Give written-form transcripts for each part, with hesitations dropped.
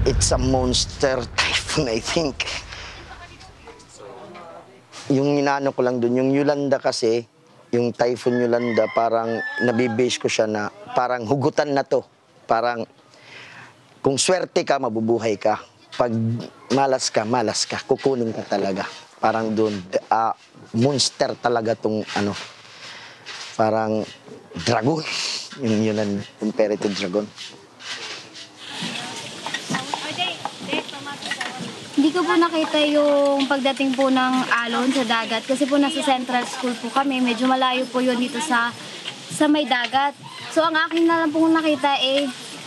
It's a monster typhoon, I think. Yung inaano ko lang dun, yung Yolanda kasi, yung Typhoon Yolanda, parang nabibase ko siya na parang hugutan na to. Parang kung swerte ka, mabubuhay ka. Pag malas ka, kukunin ka talaga. Parang dun, monster talaga tong ano, parang dragon. Yung Yolanda, compared to dragon. Hindi ko po nakita yung pagdating po ng alon sa dagat kasi po nasa Central School po kami. Medyo malayo po yun dito sa may dagat. So ang akin na lang po nakita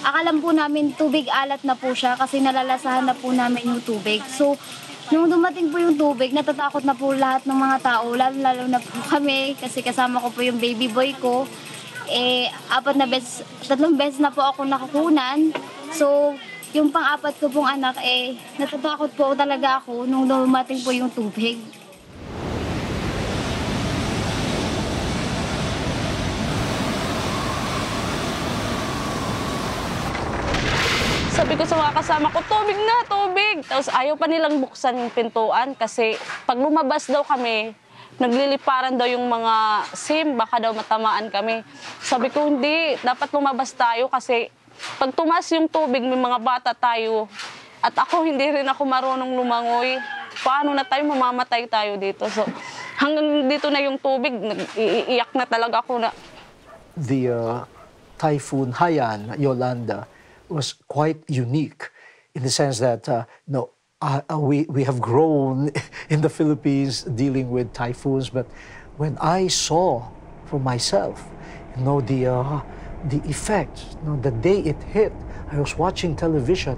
akala po namin tubig alat na po siya kasi nalalasahan na po namin yung tubig. So nung dumating po yung tubig, natatakot na po lahat ng mga tao, lalo na po kami kasi kasama ko po yung baby boy ko. 3 beses na po ako nakakunan. So yung pang-apat ko pong anak, natatakot po talaga ako nung dumating po yung tubig. Sabi ko sa mga kasama ko, tubig na, tubig! Tapos ayaw pa nilang buksan yung pintuan kasi pag lumabas daw kami, nagliliparan daw yung mga SIM, baka daw matamaan kami. Sabi ko, hindi, dapat lumabas tayo kasi pag tumas yung tubig, may mga bata tayo. At ako, hindi rin ako marunong lumangoy. Paano na tayo, mamamatay tayo dito. So, hanggang dito na yung tubig, iiyak na talaga ako na. The Typhoon Haiyan, Yolanda, was quite unique in the sense that, we have grown in the Philippines dealing with typhoons, but when I saw for myself, the effect, the day it hit, I was watching television,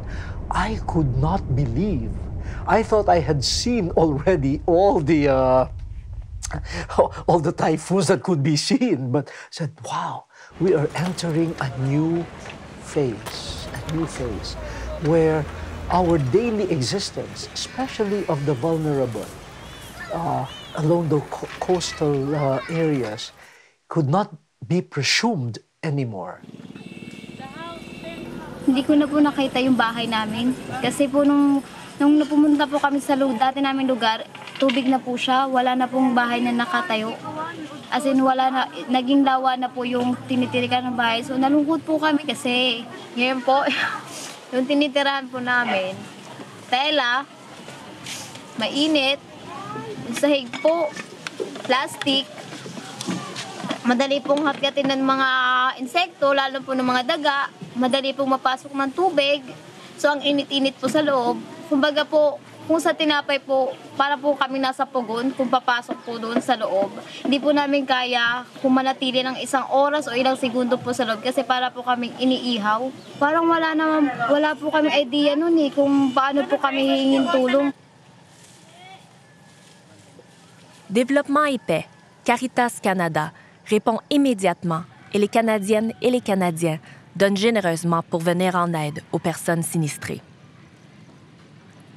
I could not believe. I thought I had seen already all the typhoons that could be seen, but said, wow, we are entering a new phase where our daily existence, especially of the vulnerable along the coastal areas, could not be presumed anymore. Hindi ko na po nakita yung bahay namin. Kasi po nung pumunta po kami sa dati namin lugar, tubig na po siya. Wala na pong bahay na nakatayo. As in, naging lawa na po yung tinitirikan ng bahay. So nalungkot po kami kasi ngayon po, yung tinitirahan po namin, tela, mainit, yung sahig po, plastic, madali pong hatyatin ng mga insekto, lalo po ng mga daga, madali pong mapasok ng tubig. So ang init-init po sa loob. Kumbaga po, kung sa tinapay po, para po kami nasa pugon, kung papasok po doon sa loob. Hindi po namin kaya kung manatili ng 1 oras o ilang segundo po sa loob kasi para po kaming iniihaw. Parang wala po kami idea nun kung paano po kami hihingin tulong. Développement et Paix, Caritas Canada, répond immédiatement et les Canadiennes et les Canadiens donnent généreusement pour venir en aide aux personnes sinistrées.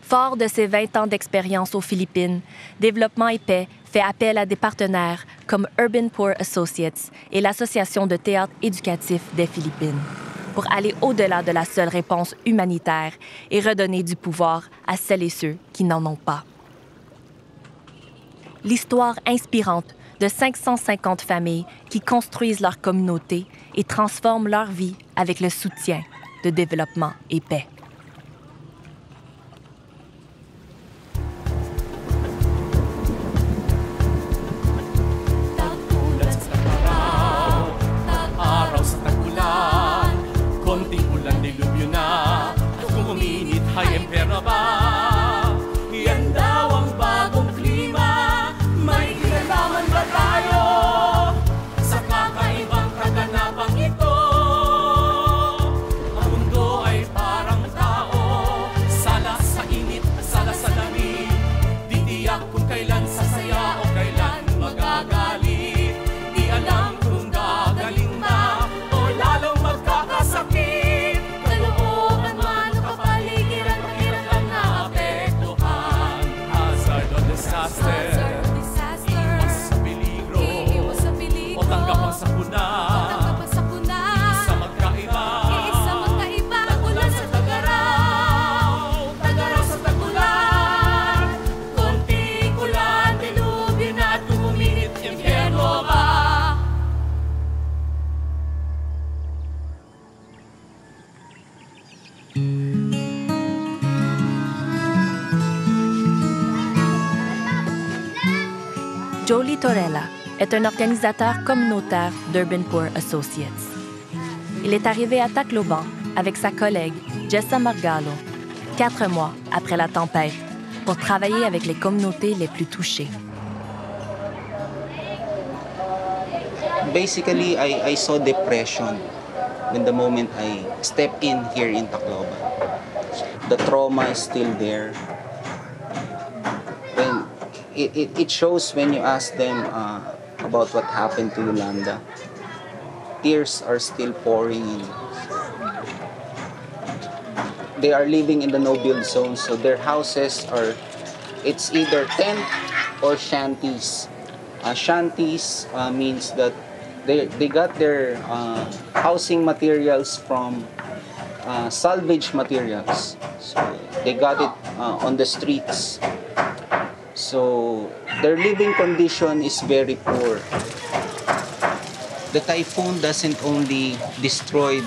Fort de ses 20 ans d'expérience aux Philippines, Développement et Paix fait appel à des partenaires comme Urban Poor Associates et l'Association de théâtre éducatif des Philippines pour aller au-delà de la seule réponse humanitaire et redonner du pouvoir à celles et ceux qui n'en ont pas. L'histoire inspirante de 550 familles qui construisent leur communauté et transforment leur vie avec le soutien de Développement et Paix. Ang mundo ay parang Jolie Torella est un organisateur communautaire d'Urban Poor Associates. Il est arrivé à Tacloban avec sa collègue Jessa Margallo, 4 mois après la tempête, pour travailler avec les communautés les plus touchées. Basically, I saw depression when the moment I stepped in here in Tacloban. The trauma is still there. When it shows when you ask them about what happened to Yolanda. Tears are still pouring in. They are living in the no-build zone, so their houses are, it's either tent or shanties. Shanties means that they got their housing materials from salvage materials. So they got it on the streets. So their living condition is very poor. The typhoon doesn't only destroy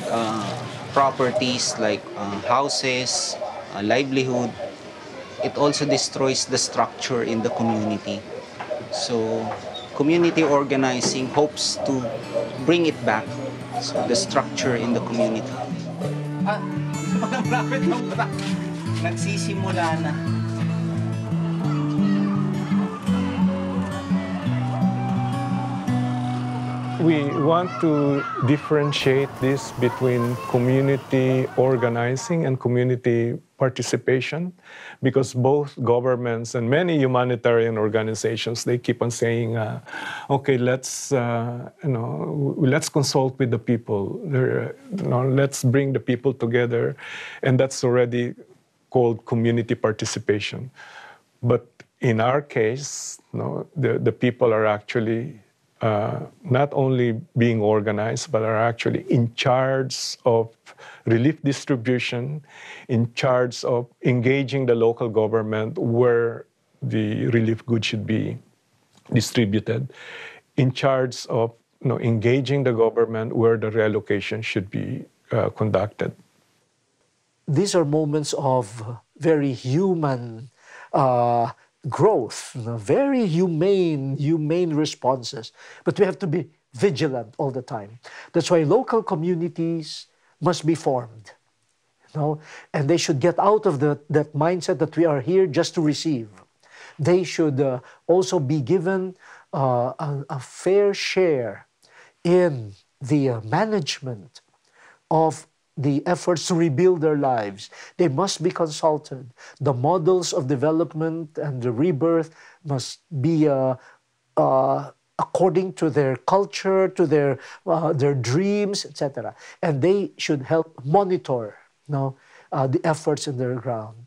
properties like houses, livelihood. It also destroys the structure in the community. So community organizing hopes to bring it back, so the structure in the community. Nagsisimula na. We want to differentiate this between community organizing and community participation, because both governments and many humanitarian organizations, they keep on saying, okay, let's consult with the people. Let's bring the people together, and that's already called community participation. But in our case, the people are actually not only being organized, but are actually in charge of relief distribution, in charge of engaging the local government where the relief goods should be distributed, in charge of engaging the government where the reallocation should be conducted. These are moments of very human growth, very humane responses. But we have to be vigilant all the time. That's why local communities must be formed, and they should get out of that mindset that we are here just to receive. They should also be given a fair share in the management of the efforts to rebuild their lives. They must be consulted. The models of development and the rebirth must be according to their culture, to their dreams, etc. And they should help monitor the efforts in their ground.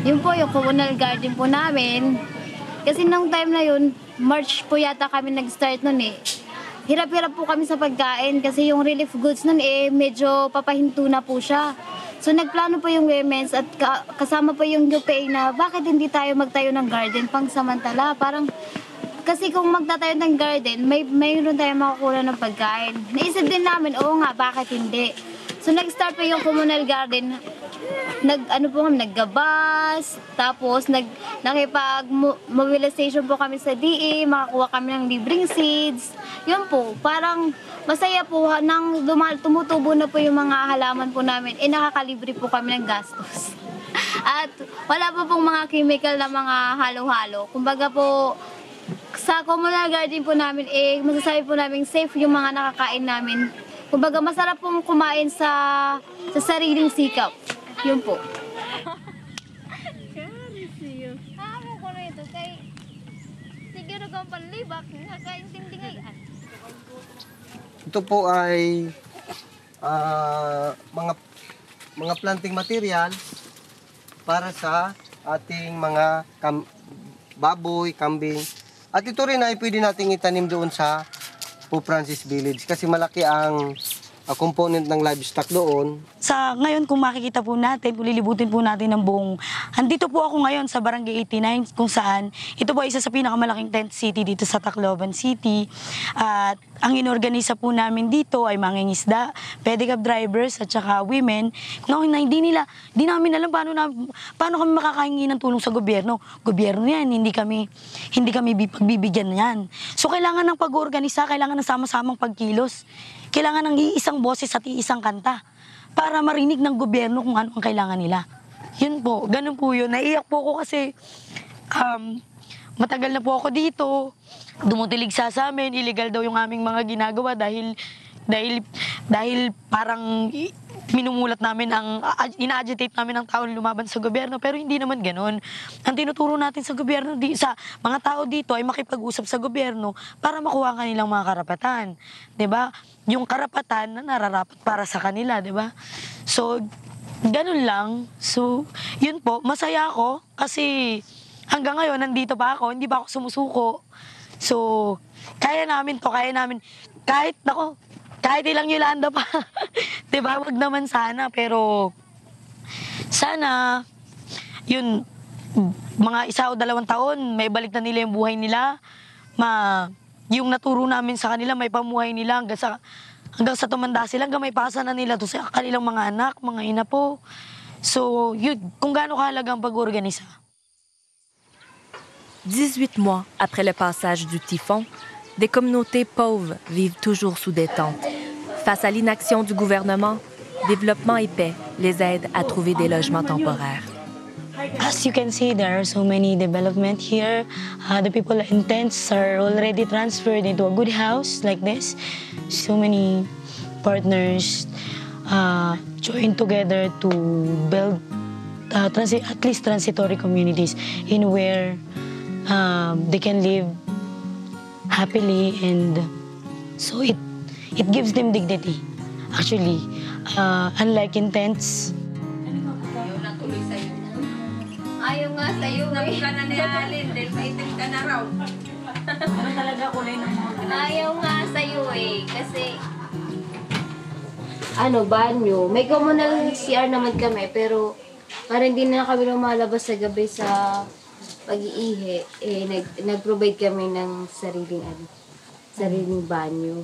Yun po yung communal garden po namin. Kasi nung time na yun, March po yata kami nag-start nun eh. Hirap-hirap po kami sa pagkain kasi yung relief goods nun eh medyo papahinto na po siya. So nagplano po yung women's at kasama po yung UPA na bakit hindi tayo magtayo ng garden pang samantala. Parang kasi kung magtatayo ng garden, mayroon tayo makakuha ng pagkain. Naisip din namin, oo nga, bakit hindi? So nag-start po yung communal garden. Naggabas, tapos nakipag-mobilization po kami sa DA, makakuha kami ng libreng seeds. Yun po, parang masaya po nang tumutubo na po yung mga halaman po namin, nakakalibre po kami ng gastos. At wala po pong mga chemical na mga halo-halo. Kumbaga po, sa communal garden po namin, masasabi po namin safe yung mga nakakain namin. Kumbaga masarap pong kumain sa sariling sikap. Yun po. Amo ko na ito kay siguro kang panlibak, nakakaintindi ngayon. Ito po ay mga planting material para sa ating mga baboy, kambing. At ito rin ay pwede nating itanim doon sa Pope Francis Village kasi malaki ang component ng livestock doon. Sa ngayon, kung makikita po natin, kung lilibutin po natin ng buong... Andito po ako ngayon sa Barangay 89 kung saan ito po isa sa pinakamalaking tent city dito sa Tacloban City. At ang inorganisa po namin dito ay mangingisda, pedicab drivers at saka women. No, hindi namin alam paano kami makakahingi ng tulong sa gobyerno. Gobyerno yan, hindi kami pagbibigyan yan. So kailangan ng pag-organisa, kailangan ng sama-samang pagkilos. Kailangan ng iisang boses at iisang kanta para marinig ng gobyerno kung ano ang kailangan nila. Yun po, ganun po yun. Naiiyak po ako kasi matagal na po ako dito. Dumutilig sa amin, illegal daw yung aming mga ginagawa dahil parang minumulat namin ina-agitate namin ang tao lumaban sa gobyerno, pero hindi naman ganoon. Ang tinuturo natin sa gobyerno, sa mga tao dito ay makipag-usap sa gobyerno para makuha ang kanilang mga karapatan. 'Di ba? Yung karapatan na nararapat para sa kanila, 'di ba? So, ganun lang. So, yun po, masaya ako kasi hanggang ngayon nandito pa ako, hindi pa ako sumusuko. So, kaya namin kahit ilang Yolanda pa. Diba? Wag naman sana. Pero, sana, yun, mga 1 o 2 taon, may balik na nila yung buhay nila. Yung naturo namin sa kanila, may pamuhay nila hanggang sa tumanda sila, hanggang may pasa na nila to sa kanilang mga anak, mga ina po. So, yun, kung gaano kahalaga ang pag-organisa. 18 mois après le passage du Typhon, des communautés pauvres vivent toujours sous des tentes. Face à l'inaction du gouvernement, Développement et Paix les aide à trouver des logements temporaires. As you can see, there are so many development here. The people in tents are already transferred into a good house like this. So many partners join together to build at least transitory communities in where they can live happily, and so it gives them dignity. Actually, unlike in tents. Ayaw nga sa'yo eh. Nabi ka na ni Alin, dahil maitim ka na raw. Ano talaga kulay ng mga? Ayaw nga sa'yo eh, kasi banyo. May communal CR naman kami, pero parang hindi na kami lumalabas sa gabi sa pag-iihi. Nag-provide kami ng sariling banyo.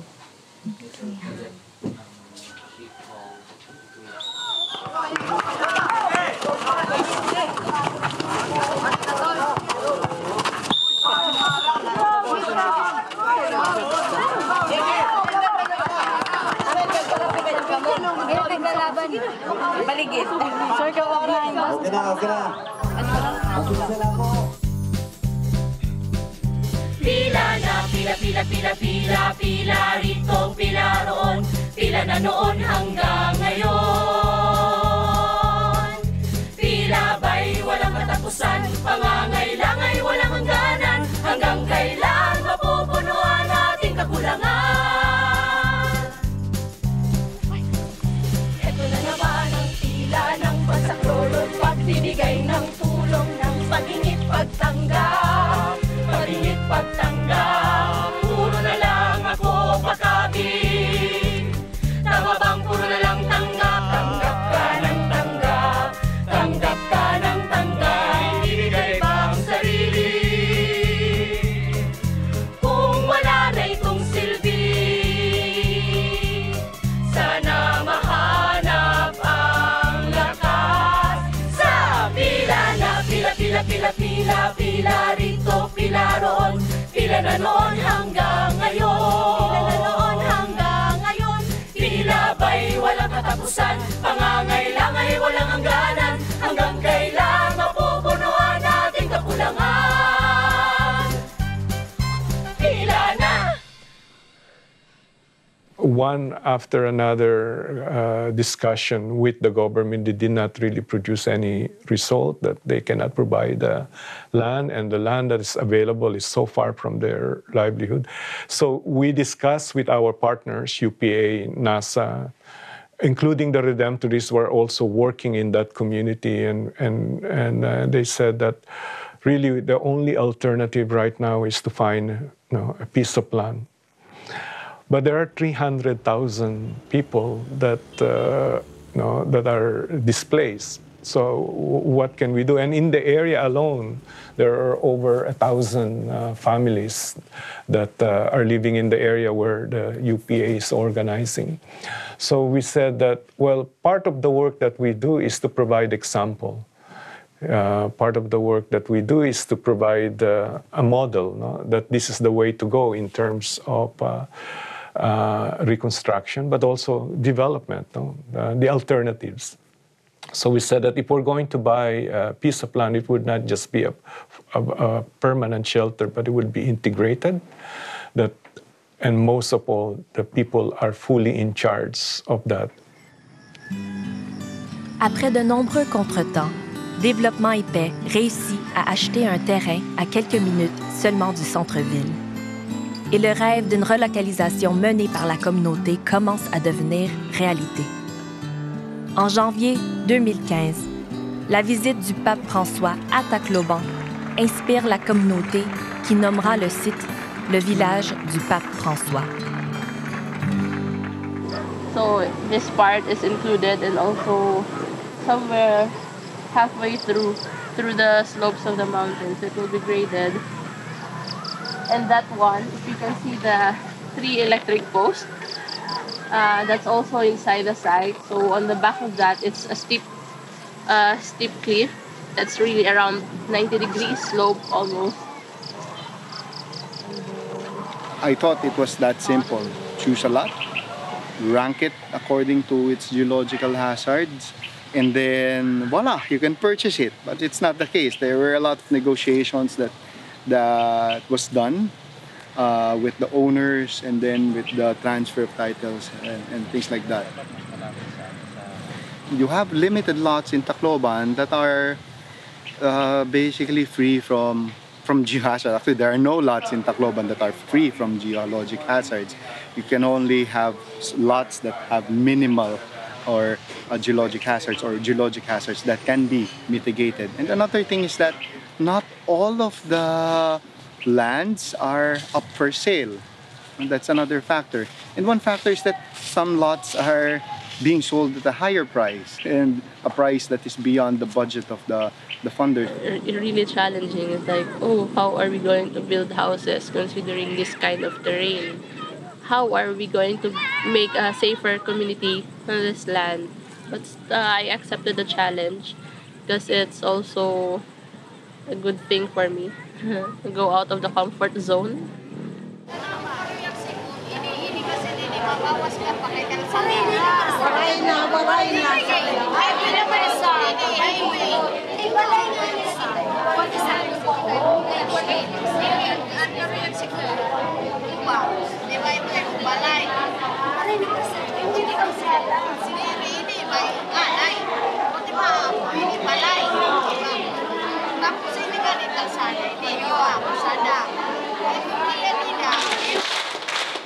Baligid. Circle of nine. Okay na. Pila na, pila rito, pila roon, pila na noon hanggang ngayon. Pila ba'y walang katapusan, pangangailang ay walang hangganan, hanggang kailan mapupunuan ating kakulangan. Ito na naman ang pila ng pasaklolot, pagbibigay ng tulong ng pag-ingit pagtanggap. Pag-ingit pagtanggap, puro na lang ako pakabig. Tama bang puro na lang tanggap? Tanggap ka ng tanggap, tanggap ka ng tanggap. Ibigay ba ang sarili? Kung wala na itong silbi, sana mahanap ang lakas. Sa pila na, pila rito, pila roon, pila na noon hanggang ngayon. Pila ba'y walang katapusan, pangangailang ay walang hangganan, hanggang kailan mapupunuan ating kakulangan. Pila na! One after another discussion with the government, they did not really produce any result, that they cannot provide the land, and the land that is available is so far from their livelihood. So we discussed with our partners, UPA, NASA, including the Redemptorists, who are also working in that community, and they said that really the only alternative right now is to find a piece of land. But there are 300,000 people that, that are displaced. So what can we do? And in the area alone, there are over 1,000 families that are living in the area where the UPA is organizing. So we said that, well, part of the work that we do is to provide example. Part of the work that we do is to provide a model, no? That this is the way to go in terms of reconstruction, but also development, no? The alternatives. So we said that if we're going to buy a piece of land, it would not just be a permanent shelter, but it would be integrated. And most of all, the people are fully in charge of that. Après de nombreux contretemps, Développement et Paix réussit à acheter un terrain à quelques minutes seulement du centre-ville. Et le rêve d'une relocalisation menée par la communauté commence à devenir réalité. En janvier 2015, la visite du pape François à Tacloban inspire la communauté qui nommera le site le village du pape François. So this part is included, and also somewhere halfway through the slopes of the mountains, it will be graded. And that one, if you can see the 3 electric posts, that's also inside the site. So on the back of that, it's a steep cliff that's really around 90 degrees slope almost. I thought it was that simple. Choose a lot, rank it according to its geological hazards, and then voila, you can purchase it. But it's not the case. There were a lot of negotiations that was done with the owners, and then with the transfer of titles and things like that. You have limited lots in Tacloban that are basically free from geohazard. Actually, there are no lots in Tacloban that are free from geologic hazards. You can only have lots that have minimal or geologic hazards that can be mitigated. And another thing is that not all of the lands are up for sale. And that's another factor. And one factor is that some lots are being sold at a higher price, and a price that is beyond the budget of the funders. It's really challenging. It's like, oh, how are we going to build houses considering this kind of terrain? How are we going to make a safer community on this land? But I accepted the challenge because it's also a good thing for me to go out of the comfort zone.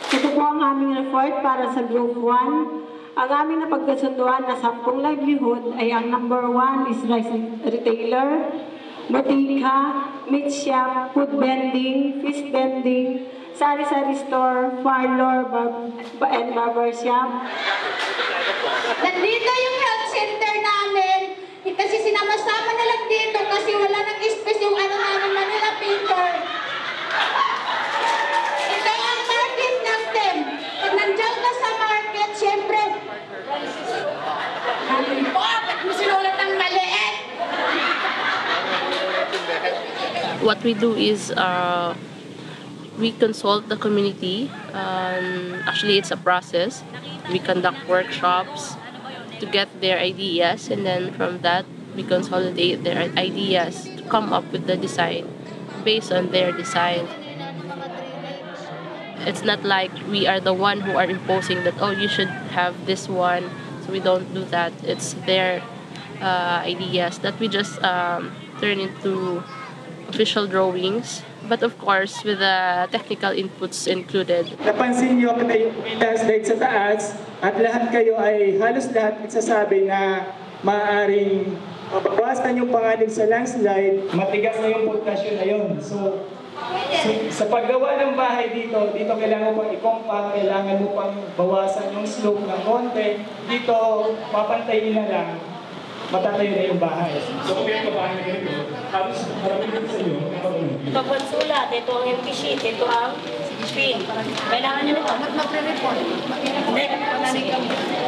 Ito po ang aming report para sa Group 1. Ang aming napagkasunduan na 10 livelihood ay ang number 1 is rice retailer, botika, meat shop, food vending, fish vending, sari-sari store, parlor, and barber shop. Nandito yung health center namin, kasi sinama-sama na lang dito kasi wala nang space yung ano namin Manila paper. Ito ang market natin. Pag nandiyan ka sa market, syempre, bakit mo sinulat ng maliit? What we do is we consult the community. Actually, it's a process. We conduct workshops to get their ideas, and then from that, we consolidate their ideas to come up with the design based on their design. It's not like we are the one who are imposing that, oh, you should have this one. So we don't do that. It's their ideas that we just turn into official drawings, but of course with the technical inputs included. Napansin niyo kita yung translate sa taas at lahat kayo ay halos lahat nagsasabi na maaaring mababawasan yung panganib sa landslide, matigas na yung pundasyon na yun. So Sa paggawa ng bahay dito kailangan mo pang i-compact, kailangan mo pang bawasan yung slope ng konti. Dito, papantayin na lang, matatayo na yung bahay. So kung yung bahay na ganito, halos marami dito sa inyo. Ito po ang sulat, ito ang empty sheet, ito ang pin. Kailangan nyo nito. Magre-report. Hindi.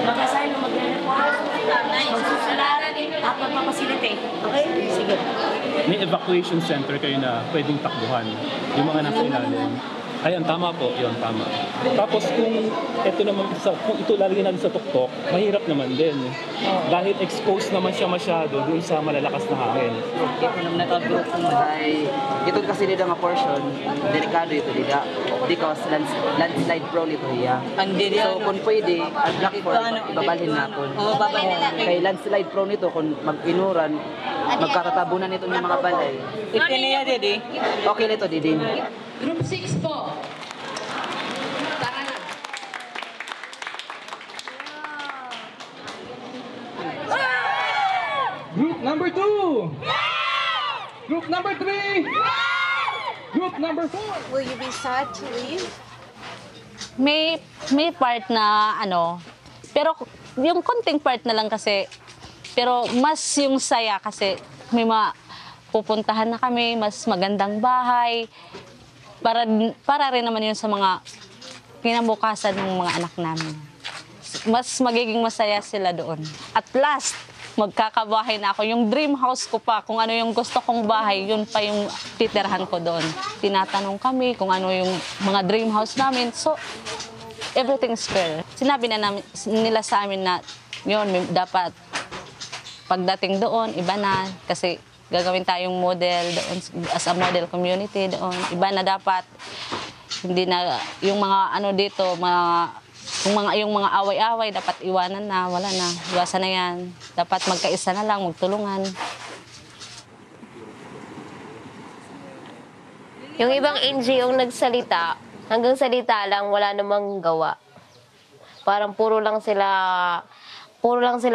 Mag-assign o magre-report. Magsusulat at magpapasilite. Okay? Sige. May evacuation center kayo na pwedeng takbuhan. Yung mga nasa ilalim. Ayan, tama po. Yun, tama. Tapos kung ito naman, kung ito lalagyan natin sa tuktok, mahirap naman din. Dahil exposed naman siya masyado dun sa malalakas na hangin. Ito naman naka-group ng bahay. Ito kasi dito nga portion, delikado ito dito. Because landslide prone ito hiya. So kung pwede, ang black form, ibabalhin natin. Kay landslide prone ito, kung mag-inuran, magkakatabunan ito ng mga balay. Ito niya, Didi. Okay na ito, Didi. Group 6 po. Tara na. Group number 2. Group number 3. Group number 4. Will you be sad to leave? May part na pero yung konting part na lang kasi, pero mas yung saya kasi may pupuntahan na kami, mas magandang bahay, para rin naman yun sa mga kinabukasan ng mga anak namin. Mas magiging masaya sila doon. At last, magkakabahay na ako. Yung dream house ko pa, kung ano yung gusto kong bahay, yun pa yung titirhan ko doon. Tinatanong kami kung ano yung mga dream house namin. So, everything's fair. Sinabi nila sa amin na yun, dapat pagdating doon, iba na. Kasi gagawin tayong model doon, as a model community doon. Iba na dapat, hindi na, yung mga dito, yung mga away-away, dapat iwanan na, wala na, iwasan na yan. Dapat magkaisa na lang, magtulungan. Yung ibang NGO nagsalita, hanggang salita lang, wala namang gawa. Parang puro lang sila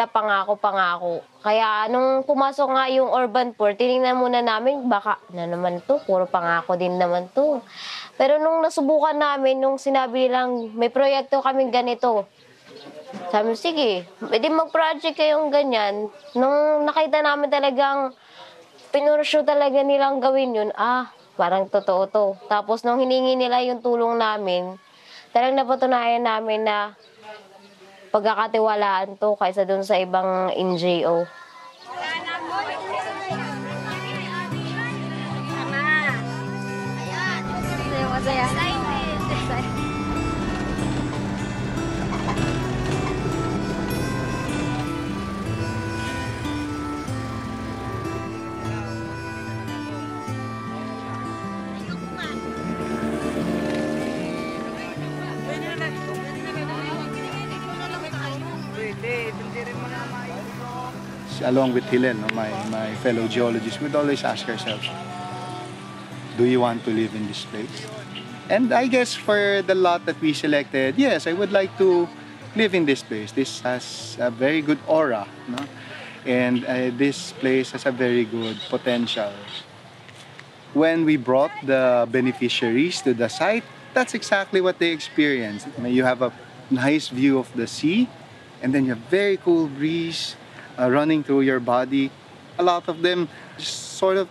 pangako. Kaya nung pumasok nga yung urban poor, tinignan muna namin, baka na naman to, puro pangako din naman to. Pero nung nasubukan namin, nung sinabi nilang may proyekto kaming ganito, sabi, sige, pwede mag-project kayong ganyan. Nung nakita namin talagang pinursyo talaga nilang gawin yun, parang totoo to. Tapos nung hiningi nila yung tulong namin, talagang napatunayan namin na pagkakatiwalaan to kaysa dun sa ibang NGO. Masaya. Along with Helen, my fellow geologists, we'd always ask ourselves, do you want to live in this place? And I guess for the lot that we selected, yes, I would like to live in this place. This has a very good aura, no? And this place has a very good potential. When we brought the beneficiaries to the site, that's exactly what they experienced. You have a nice view of the sea, and then you have very cool breeze running through your body. A lot of them just sort of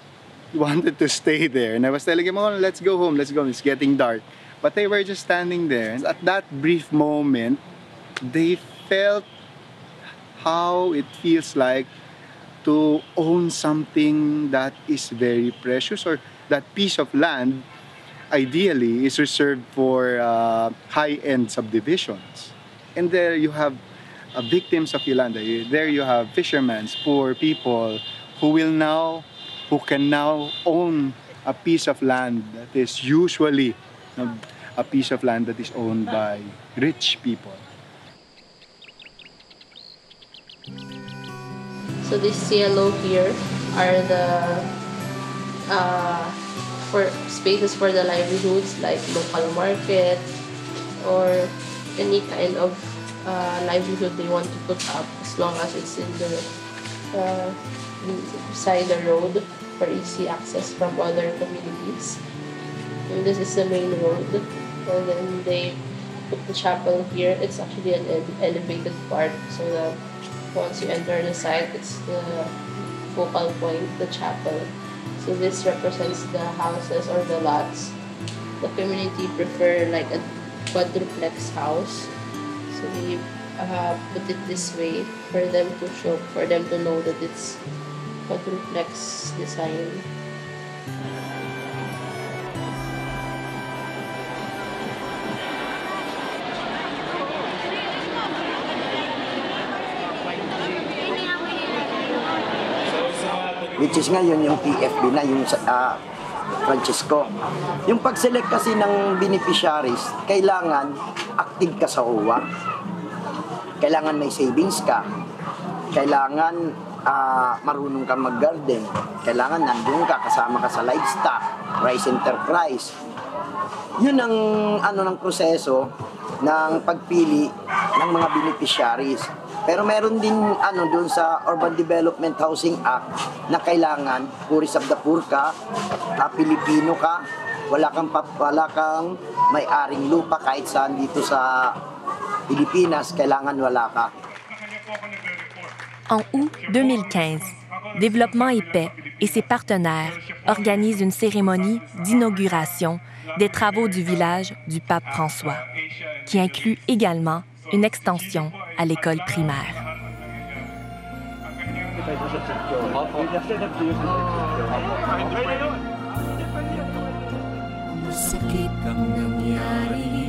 wanted to stay there. And I was telling them, oh, let's go home, it's getting dark. But they were just standing there. And at that brief moment, they felt how it feels like to own something that is very precious, or that piece of land ideally is reserved for high-end subdivisions. And there you have victims of Yolanda. There you have fishermen, poor people who can now own a piece of land that is usually a piece of land that is owned by rich people. So this yellow here are the for spaces for the livelihoods, like local market or any kind of livelihood they want to put up, as long as it's in the beside the road for easy access from other communities. And this is the main road. And then they put the chapel here. It's actually an elevated part, so that once you enter the site, it's the focal point, the chapel. So this represents the houses or the lots. The community prefer like a quadruplex house. So we put it this way for them to know that it's quadruplex design. Which is ngayon yung PFB na, yung Francisco. Yung pag-select kasi ng beneficiaries, kailangan active ka sa OWA. Kailangan may savings ka. Kailangan marunong ka mag-garden. Kailangan nandun ka, kasama ka sa livestock, rice enterprise. Yun ang ng proseso ng pagpili ng mga beneficiaries. Pero meron din doon sa Urban Development Housing Act na kailangan puris of the poor ka, Pilipino ka, wala kang may-aring lupa kahit saan dito sa Pilipinas, kailangan wala ka. En août 2015, Développement et Paix et ses partenaires organisent une cérémonie d'inauguration des travaux du village du pape François, qui inclut également une extension à l'école primaire. Sakit ang nangyari,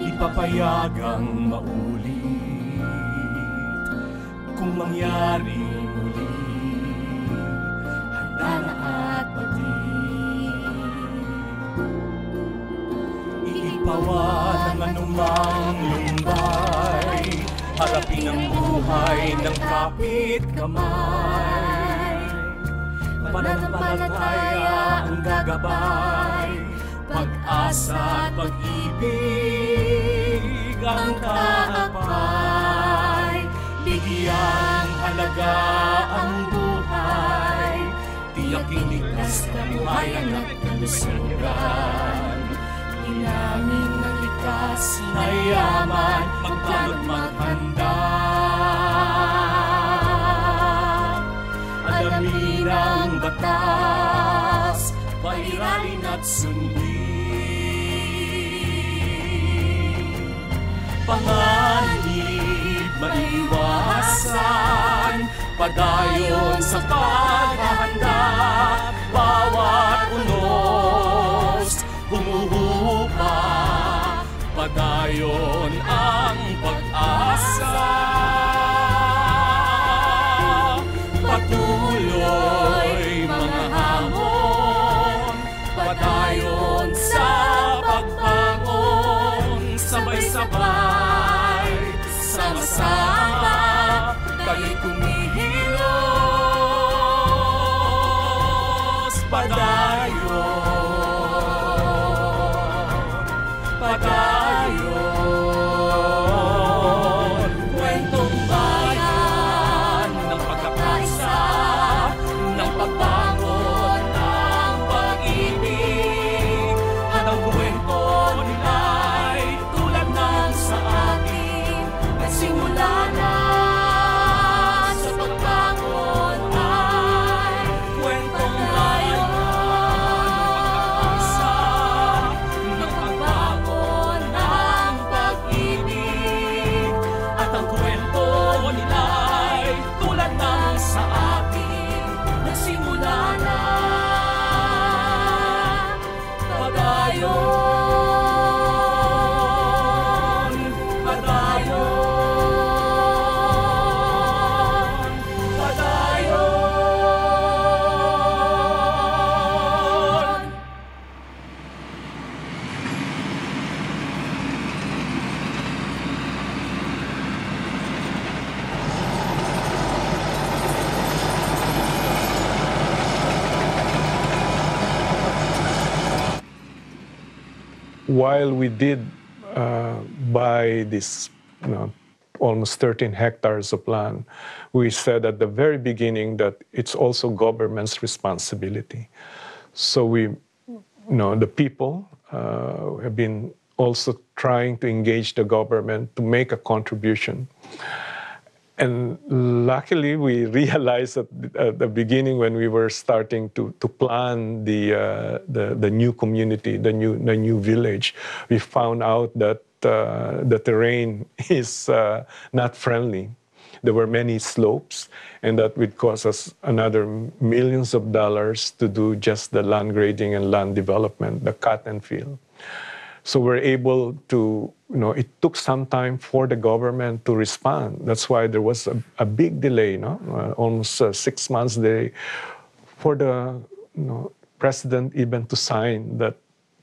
ipapayagang maulit. Kung mangyari muli, handa na at pati. Iipawan ang anumang lumbay, harapin ang buhay ng kapit kamay. Pananampalataya ang gagabay, pag-asa at pag-ibig ang kaakay. Bigyang halaga ang buhay, tiyaking ligtas kabuhayan at kalusugan. Ilangin ng likas na yaman, magpano't maghanda. Alamin ang batas, pairalin at sundin. Panganib maiwasan, padayon sa paghahanda. Bawat unos humuhupa, padayon ang pag-asa. Patuloy mga hamon, padayon sa pagbangon. Sabay-sabay, sama-sama, tayo'y kumihilos. Padayon, kwentong bayan ng pagkakaisa, ng pagbangon, ng pag-ibig. At ang kwento nila'y tulad ng sa akin, nagsimula na sa pagbangon ay kwentong bayan. While we did buy this almost 13 hectares of land, we said at the very beginning that it's also government's responsibility. So we the people have been also trying to engage the government to make a contribution. And luckily, we realized at the beginning when we were starting to plan the new community, the new village, we found out that the terrain is not friendly. There were many slopes, and that would cost us another millions of dollars to do just the land grading and land development, the cut and fill. So we're able to, it took some time for the government to respond. That's why there was a big delay, almost 6 months delay for the president even to sign that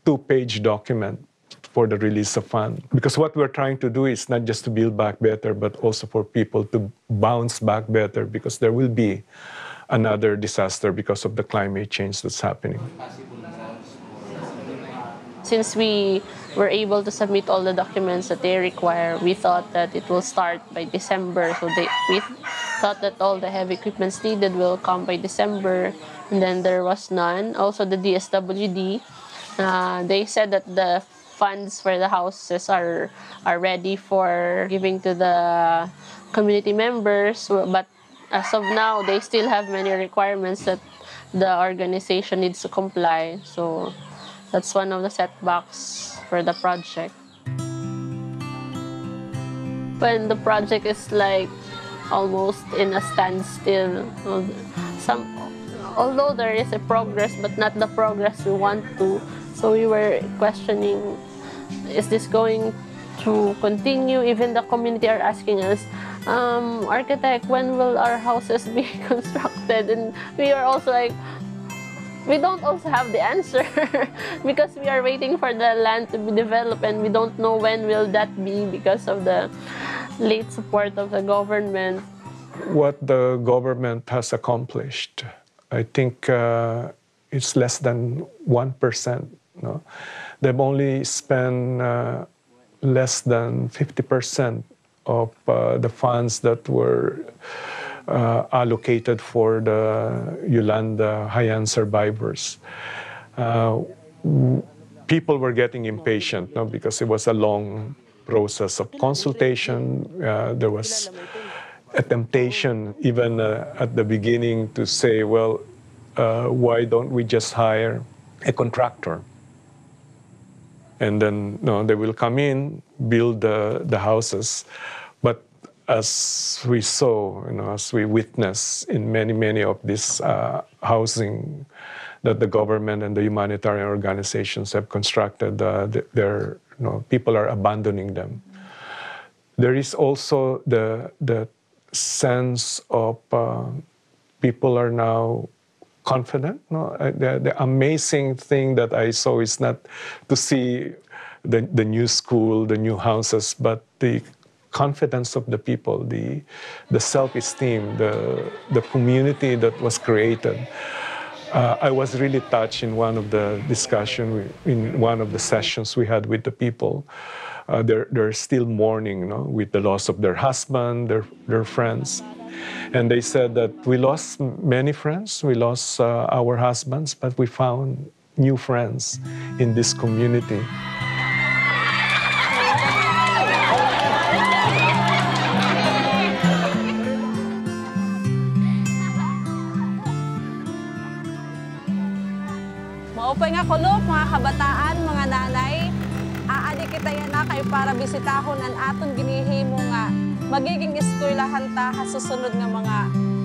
2-page document for the release of funds. Because what we're trying to do is not just to build back better, but also for people to bounce back better, because there will be another disaster because of the climate change that's happening. Since we were able to submit all the documents that they require, we thought that it will start by December. So we thought that all the heavy equipments needed will come by December, and then there was none. Also, the DSWD, they said that the funds for the houses are ready for giving to the community members, but as of now, they still have many requirements that the organization needs to comply. So that's one of the setbacks for the project. When the project is like almost in a standstill, although there is a progress, but not the progress we want to. So we were questioning, is this going to continue? Even the community are asking us, architect, when will our houses be constructed? And we are also like, we don't also have the answer because we are waiting for the land to be developed, and we don't know when will that be because of the late support of the government. What the government has accomplished, I think it's less than 1%. They've only spent less than 50% of the funds that were allocated for the Yolanda Haiyan survivors. People were getting impatient because it was a long process of consultation. There was a temptation even at the beginning to say, well, why don't we just hire a contractor? And then they will come in, build the houses. But as we saw, as we witnessed in many of these housing that the government and the humanitarian organizations have constructed, people are abandoning them. There is also the sense of people are now confident. The amazing thing that I saw is not to see the new school, the new houses, but the confidence of the people, the self-esteem, the community that was created. I was really touched in one of the discussions, in one of the sessions we had with the people. They're still mourning with the loss of their husband, their friends. And they said that we lost many friends, we lost our husbands, but we found new friends in this community. Maupay nga kulop, mga kabataan, mga nanay, aadi kita yan na kayo para bisitahon ang aton ginihimo nga magiging eskwelahan ta susunod nga mga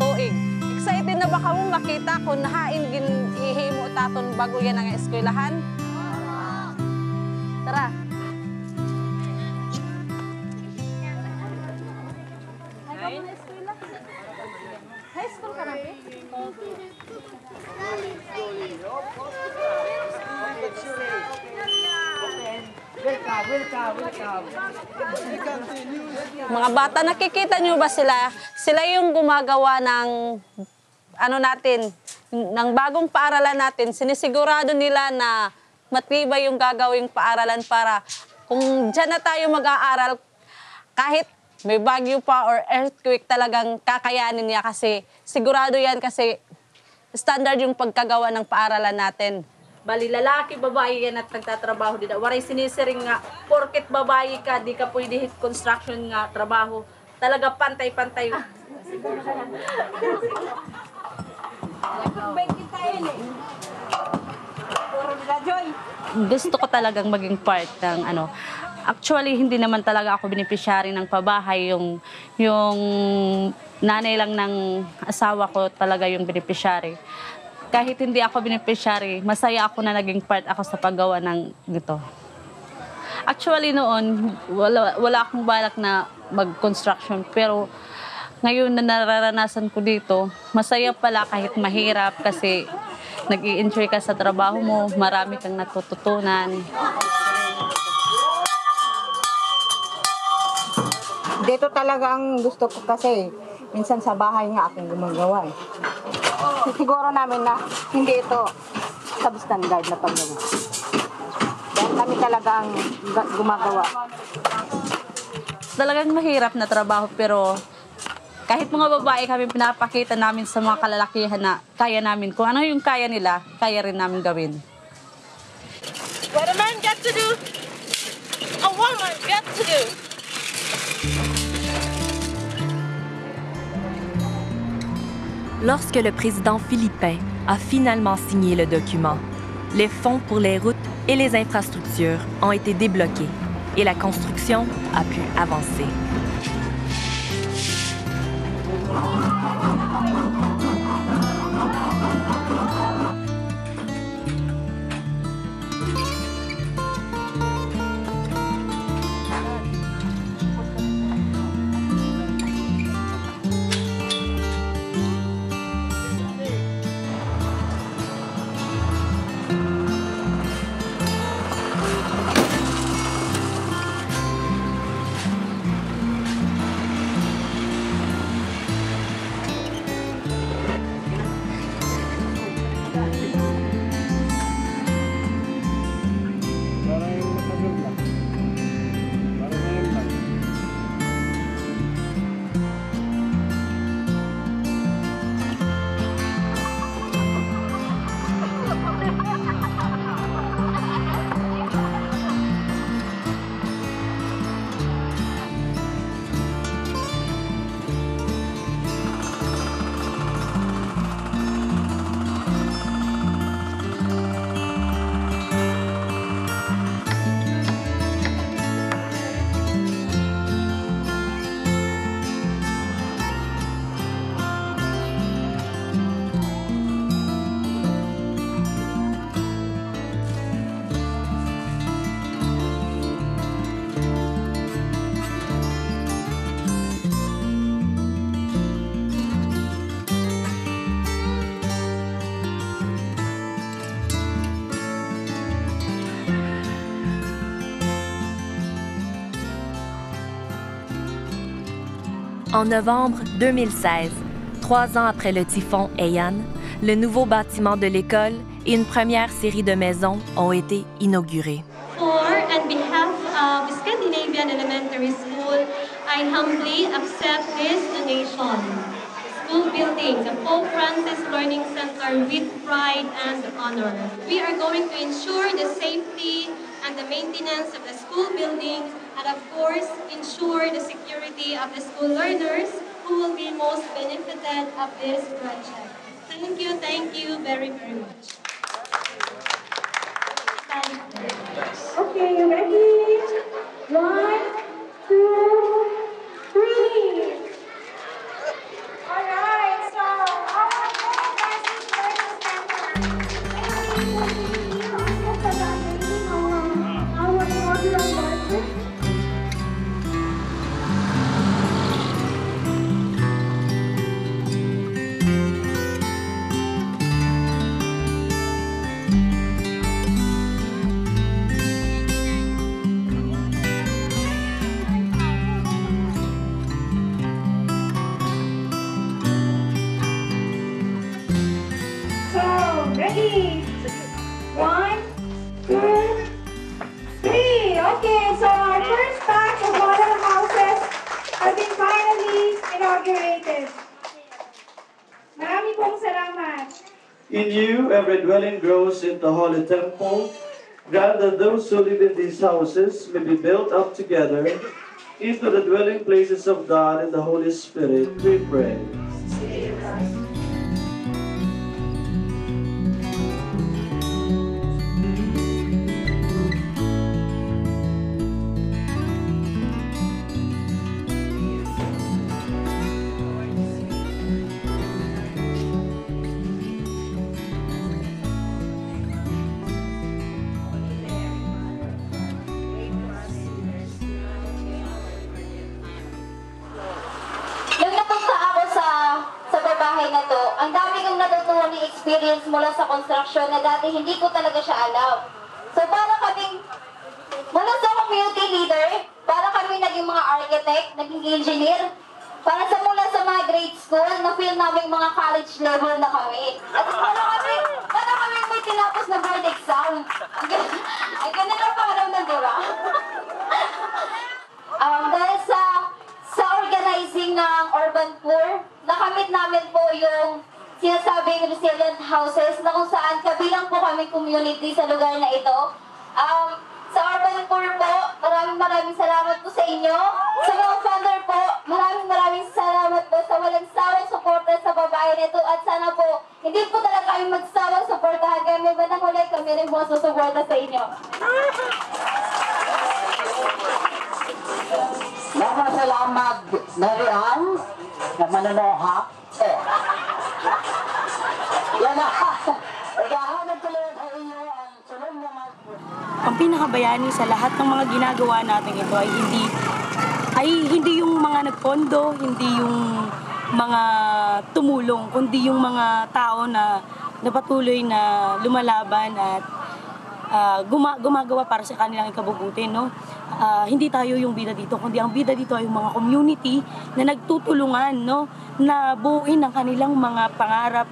tuig. Excited na ba kamo makita kung nahain ginihimo taton bago yan ang eskwelahan? Tara. High school ka na, Mga bata, nakikita nyo ba sila? Sila yung gumagawa ng ng bagong paaralan natin. Sinisigurado nila na matibay yung gagawing paaralan para kung dyan na tayo mag-aaral, kahit may bagyo pa or earthquake, talagang kakayanin niya kasi sigurado yan kasi standard yung pagkagawa ng paaralan natin. Bali, lalaki, babae yan at nagtatrabaho din. Waray sinisiring nga, porket babae ka, di ka pwede hit construction nga trabaho. Talaga pantay-pantay. Gusto ko talagang maging part ng ano. Actually, hindi naman talaga ako beneficiary ng pabahay. Yung nanay lang ng asawa ko talaga yung beneficiary. Kahit hindi ako beneficiary, masaya ako na naging part ako sa paggawa ng dito. Actually noon, wala akong balak na mag-construction. Pero ngayon na nararanasan ko dito, masaya pala kahit mahirap kasi nag-i-enjoy ka sa trabaho mo, marami kang natututunan. Dito talaga ang gusto ko kasi minsan sa bahay nga akong gumagawa. Siguro namin na hindi ito substandard na paggawa. Dahil kami talaga ang gumagawa. Talagang mahirap na trabaho pero kahit mga babae kami pinapakita namin sa mga kalalakihan na kaya namin. Kung ano yung kaya nila, kaya rin namin gawin. What a man got to do, a woman got to do. Lorsque le président philippin a finalement signé le document, les fonds pour les routes et les infrastructures ont été débloqués et la construction a pu avancer. En novembre 2016, 3 ans après le typhon Haiyan, le nouveau bâtiment de l'école et une première série de maisons ont été inaugurées. On behalf of Scandinavian Elementary School, I humbly accept this donation. School building, the Pope Francis Learning Center with pride and honor. We are going to ensure the safety and the maintenance of the school building, and of course, ensure the security of the school learners who will be most benefited of this project. Thank you very, very much. Okay, you ready? 1, 2, 3. Alright, so our Pope Francis Learning Center. Our inaugural budget. Ready? 1, 2, 3. Okay, so our first batch of model houses have been finally inaugurated. Marami pong salamat. In you, every dwelling grows into holy temple. Grant that those who live in these houses may be built up together into the dwelling places of God and the Holy Spirit, we pray. Na to, ang dami kong natutunan ng experience mula sa construction na dati hindi ko talaga siya alam. So para kaming, mula sa community leader, para kami naging mga architect, naging engineer, para sa mula sa mga grade school, na-feel namin mga college level na kami. At para kami may tinapos na board exam. Ang ganda ng parang na, diba? Dahil sa organizing ng urban poor, nakamit namin po yung sinasabing resilient houses na kung saan kabilang po kami community sa lugar na ito. Sa urban poor po, maraming salamat po sa inyo. Sa mga founder po, maraming salamat po sa walang sawang suporta sa babae nito at sana po, hindi po talaga kami magsawang suportahan kami, bandang huli kami rin po susuporta sa inyo. Salamat na riyan na manonoha. Yan na. Ikahanap ko lang sa iyo ang sunod naman. Ang pinakabayani sa lahat ng mga ginagawa natin ito ay hindi yung mga nagpondo, hindi yung mga tumulong, kundi yung mga tao na patuloy na lumalaban at gumagawa para sa kanilang ikabubuti, no? Hindi tayo yung bida dito, kundi ang bida dito ay yung mga community na nagtutulungan, no? Na buuin ang kanilang mga pangarap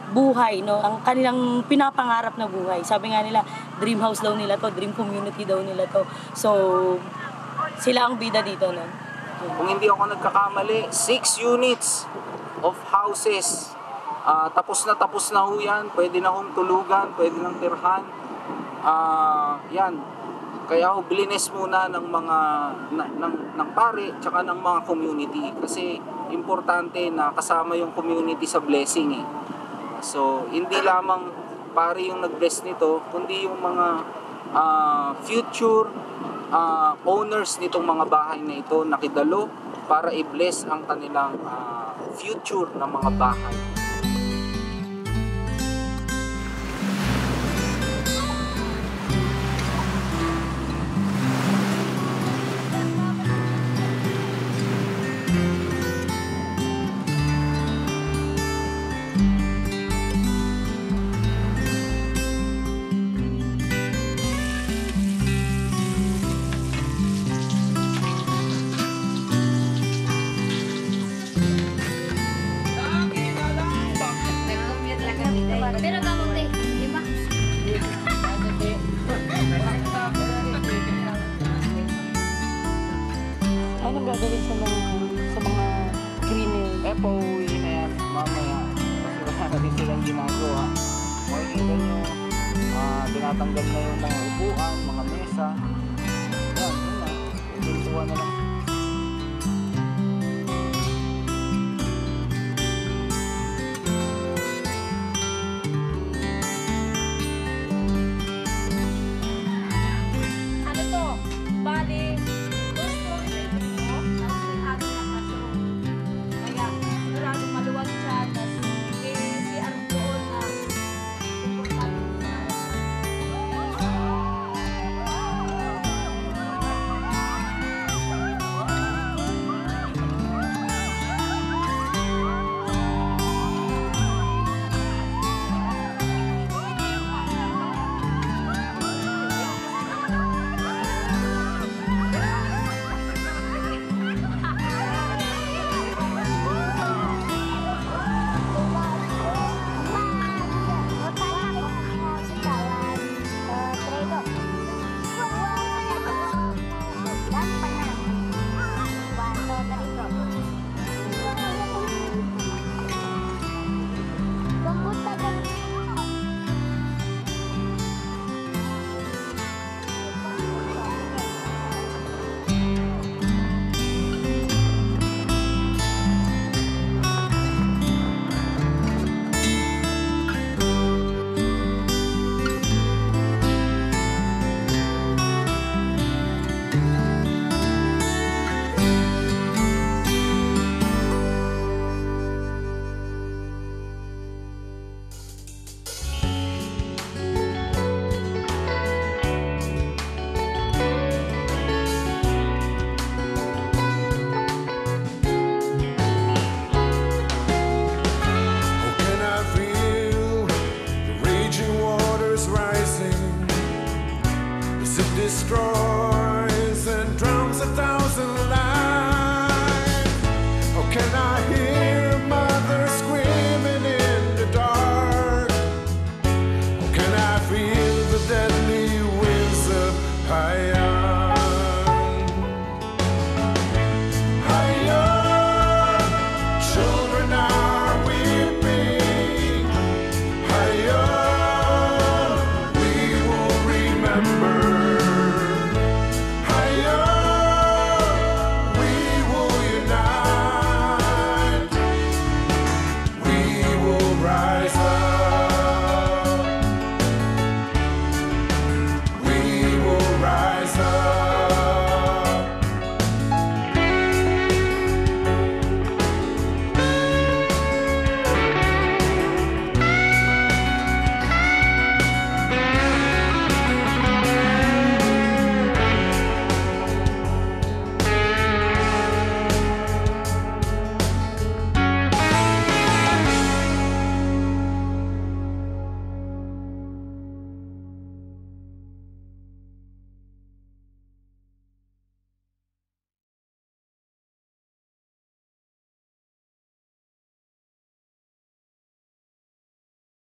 buhay, no? Ang kanilang pinapangarap na buhay. Sabi nga nila, dream house daw nila to, dream community daw nila to. So, sila ang bida dito, no? Kung hindi ako nagkakamali, 6 units of houses. Tapos na ho yan, pwede na hong tulugan, pwede nang tirhan. Yan. Kaya ho blines muna ng mga ng pare tsaka ng mga community kasi importante na kasama yung community sa blessing eh. So hindi lamang pare yung nag-bless nito kundi yung mga future owners nitong mga bahay na ito nakidalo para i-bless ang kanilang future ng mga bahay. Anong gagawin sa mga green hill? Pauwi na yan mamaya kasi wala na din silang ginagawa. Makikita nyo, tinatanggal na yung mga upuan, mga mesa. Yan, yun na. Pintuan na lang.